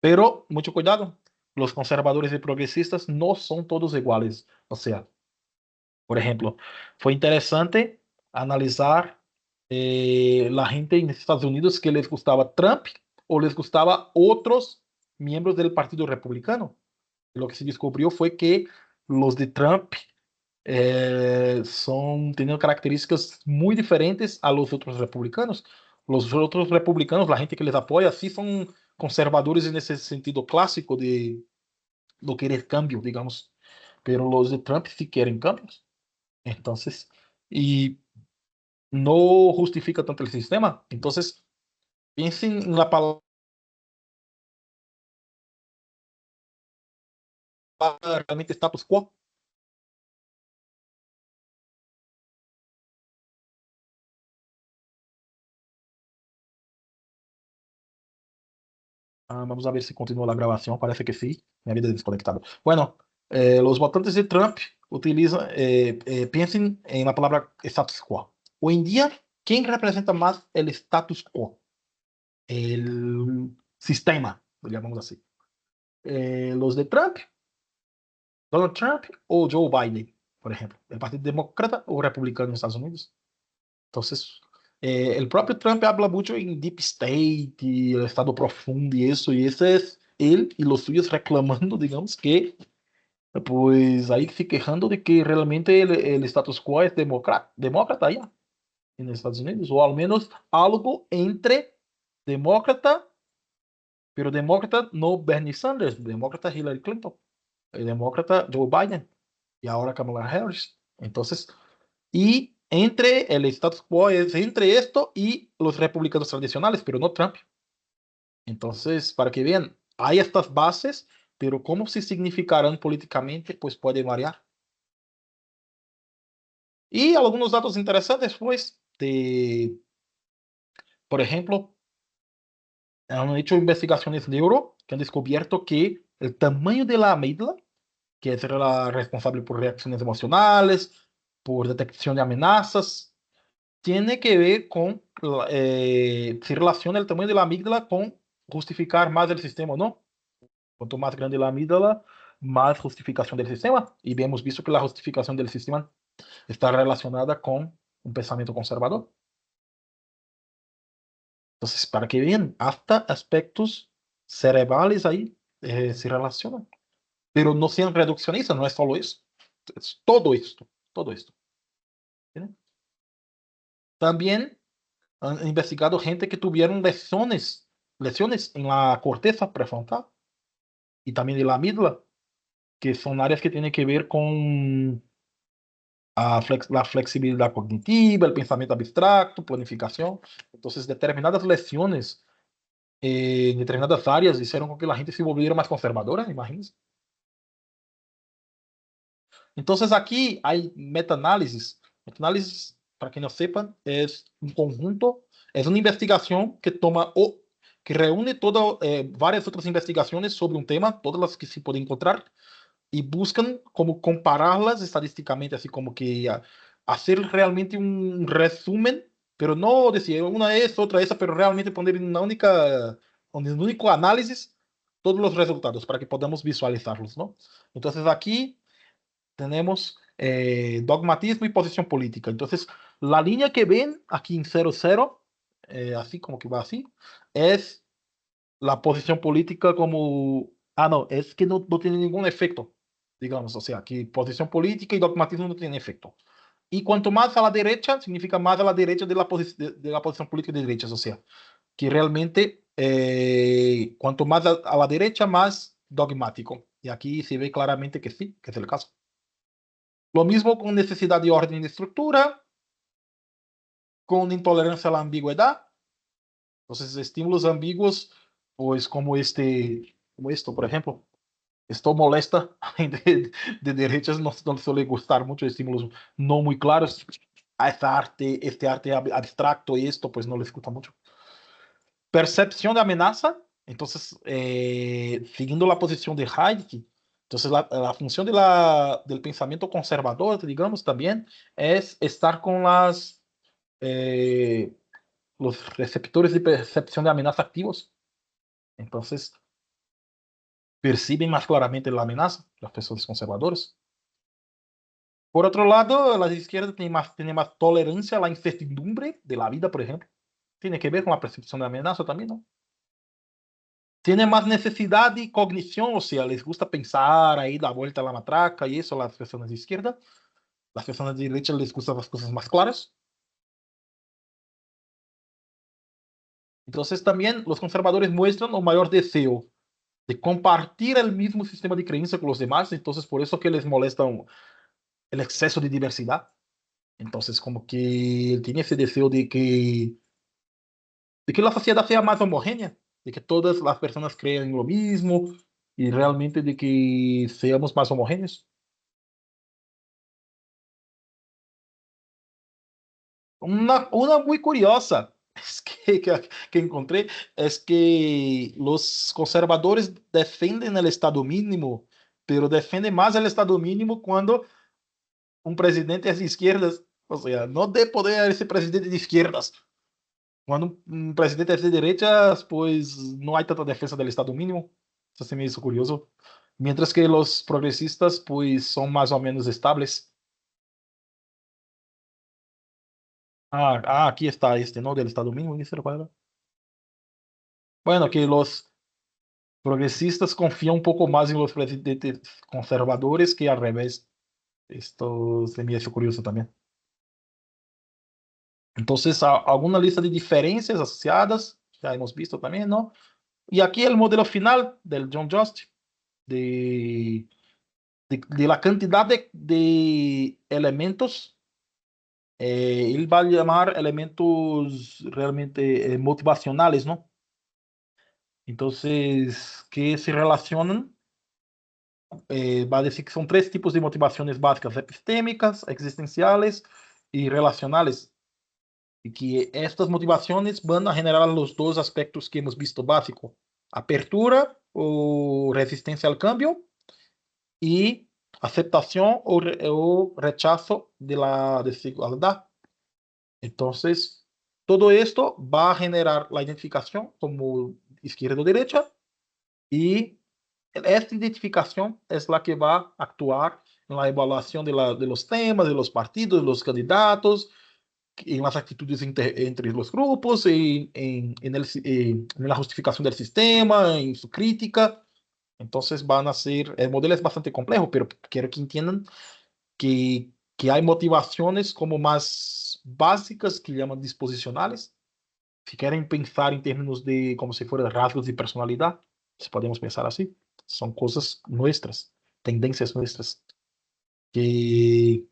Pero mucho cuidado. Los conservadores y progresistas no son todos iguales. O sea, por ejemplo, fue interesante analizar la gente en Estados Unidos que les gustaba Trump o les gustaba otros miembros del Partido Republicano. Lo que se descubrió fue que los de Trump tienen características muy diferentes a los otros republicanos. Los otros republicanos, la gente que les apoya, sí son conservadores en ese sentido clásico de no querer cambio, digamos. Pero los de Trump sí quieren cambios. Entonces, y no justifica tanto el sistema. Entonces, piensen en la palabra realmente status quo. Vamos a ver si continúa la grabación. Parece que sí. Mi vida desconectada. Bueno, los votantes de Trump piensen en la palabra status quo. Hoy en día, ¿quién representa más el status quo? El sistema, lo llamamos así. Los de Trump, Donald Trump o Joe Biden, por ejemplo. El Partido Demócrata o Republicano en Estados Unidos. Entonces, el propio Trump habla mucho en Deep State y el Estado profundo y ese es él y los suyos reclamando, digamos, que, pues ahí se quejando de que realmente el status quo es demócrata allá en Estados Unidos, o al menos algo entre demócrata, pero demócrata no Bernie Sanders, demócrata Hillary Clinton, el demócrata Joe Biden y ahora Kamala Harris. Entonces, y entre el status quo es entre esto y los republicanos tradicionales, pero no Trump. Entonces, para que vean, hay estas bases, pero cómo se significarán políticamente, pues puede variar. Y algunos datos interesantes, pues, por ejemplo, han hecho investigaciones neuro que han descubierto que el tamaño de la amígdala, que es la responsable por reacciones emocionales, por detección de amenazas, tiene que ver con, se relaciona el tamaño de la amígdala con justificar más el sistema o no. Cuanto más grande la amígdala, más justificación del sistema. Y hemos visto que la justificación del sistema está relacionada con un pensamiento conservador. Entonces, para que vean, hasta aspectos cerebrales ahí se relacionan. Pero no sean reduccionistas, no es solo eso. Es todo esto, todo esto. ¿Sí? También han investigado gente que tuvieron lesiones en la corteza prefrontal y también en la amígdala, que son áreas que tienen que ver con la flexibilidad cognitiva, el pensamiento abstracto, planificación. Entonces, determinadas lesiones en determinadas áreas hicieron con que la gente se volviera más conservadora, imagínense. Entonces, aquí hay meta-análisis. Meta-análisis, para quien no sepan, es un conjunto, es una investigación que toma o que reúne varias otras investigaciones sobre un tema, todas las que se pueden encontrar, y buscan como compararlas estadísticamente, así como que hacer realmente un resumen, pero no decir una es, otra esa, pero realmente poner en un único análisis todos los resultados para que podamos visualizarlos, ¿no? Entonces aquí tenemos dogmatismo y posición política. Entonces, la línea que ven aquí en 00, así como que va así, es la posición política como... Ah, no, es que no tiene ningún efecto, digamos, o sea, que posición política y dogmatismo no tienen efecto. Y cuanto más a la derecha, significa más a la derecha de la posición política de derechas, o sea, que realmente cuanto más a la derecha, más dogmático. Y aquí se ve claramente que sí, que es el caso. Lo mismo con necesidad de orden y de estructura, con intolerancia a la ambigüedad. Entonces, estímulos ambiguos, pues como esto, por ejemplo. Esto molesta de derechas, no suele gustar mucho estímulos no muy claros. A esta arte, este arte abstracto y esto, pues no les gusta mucho. Percepción de amenaza. Entonces, siguiendo la posición de Hayek, entonces la función del pensamiento conservador, digamos, también es estar con eh, los receptores de percepción de amenaza activos. Entonces, perciben más claramente la amenaza, las personas conservadoras. Por otro lado, las izquierdas tienen más tolerancia a la incertidumbre de la vida, por ejemplo. Tiene que ver con la percepción de amenaza también, ¿no? Tienen más necesidad de cognición, o sea, les gusta pensar ahí, dar vuelta a la matraca y eso, las personas de izquierda. Las personas de derecha les gustan las cosas más claras. Entonces también los conservadores muestran un mayor deseo de compartir el mismo sistema de creencia con los demás, entonces por eso que les molesta el exceso de diversidad. Entonces como que tiene ese deseo de que la sociedad sea más homogénea, de que todas las personas crean lo mismo y realmente de que seamos más homogéneos. Una muy curiosa es que encontré es que los conservadores defienden el Estado mínimo, pero defienden más el Estado mínimo cuando un presidente es de izquierdas. O sea, no debe poder haber ese presidente de izquierdas. Cuando un presidente es de derechas, pues no hay tanta defensa del Estado mínimo. Eso se me hizo curioso. Mientras que los progresistas, pues son más o menos estables. Aquí está este, ¿no? Del Estado mínimo, ¿qué se recuerda? Bueno, que los progresistas confían un poco más en los presidentes conservadores que al revés. Esto se me hace curioso también. Entonces, alguna lista de diferencias asociadas, ya hemos visto también, ¿no? Y aquí el modelo final del John Just, de, de la cantidad de elementos, él va a llamar elementos realmente motivacionales, ¿no? Entonces, que se relacionan va a decir que son tres tipos de motivaciones básicas: epistémicas, existenciales y relacionales. Y que estas motivaciones van a generar los dos aspectos que hemos visto básico: apertura o resistencia al cambio y aceptación o rechazo de la desigualdad. Entonces, todo esto va a generar la identificación como izquierda o derecha y esta identificación es la que va a actuar en la evaluación de los temas, de los partidos, de los candidatos, en las actitudes entre los grupos, en la justificación del sistema, en su crítica. Entonces van a ser, el modelo es bastante complejo, pero quiero que entiendan que hay motivaciones como más básicas que llaman disposicionales. Si quieren pensar en términos de como si fueran rasgos de personalidad, si podemos pensar así, son cosas nuestras, tendencias nuestras, que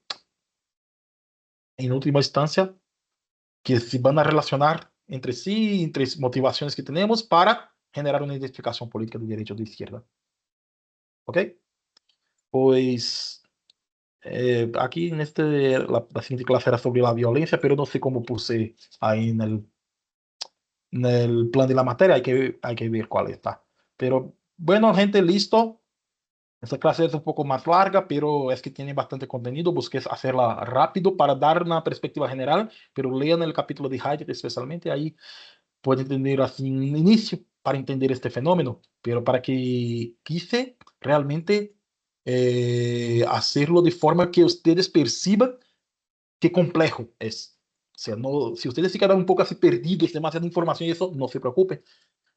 en última instancia, que se van a relacionar entre sí, entre motivaciones que tenemos para generar una identificación política de derecha o de izquierda. ¿Ok? Pues aquí en la siguiente clase era sobre la violencia, pero no sé cómo puse ahí en el plan de la materia, hay que ver cuál está. Pero bueno, gente, listo. Esta clase es un poco más larga, pero es que tiene bastante contenido. Busqué hacerla rápido para dar una perspectiva general, pero lean el capítulo de Heidegger especialmente, ahí pueden tener así un inicio para entender este fenómeno, pero para que quise realmente hacerlo de forma que ustedes perciban qué complejo es. O sea, no, si ustedes se quedan un poco así perdidos, demasiada información y eso, no se preocupen.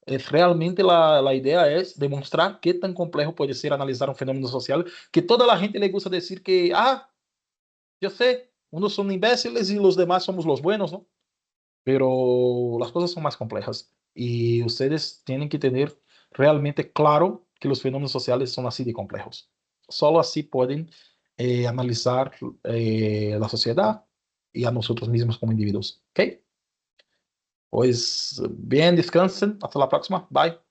Es realmente la idea es demostrar qué tan complejo puede ser analizar un fenómeno social, que toda la gente le gusta decir que, yo sé, unos son imbéciles y los demás somos los buenos, ¿no? Pero las cosas son más complejas y ustedes tienen que tener realmente claro que los fenómenos sociales son así de complejos. Solo así pueden analizar la sociedad y a nosotros mismos como individuos. ¿Ok? Pues bien, descansen. Hasta la próxima. Bye.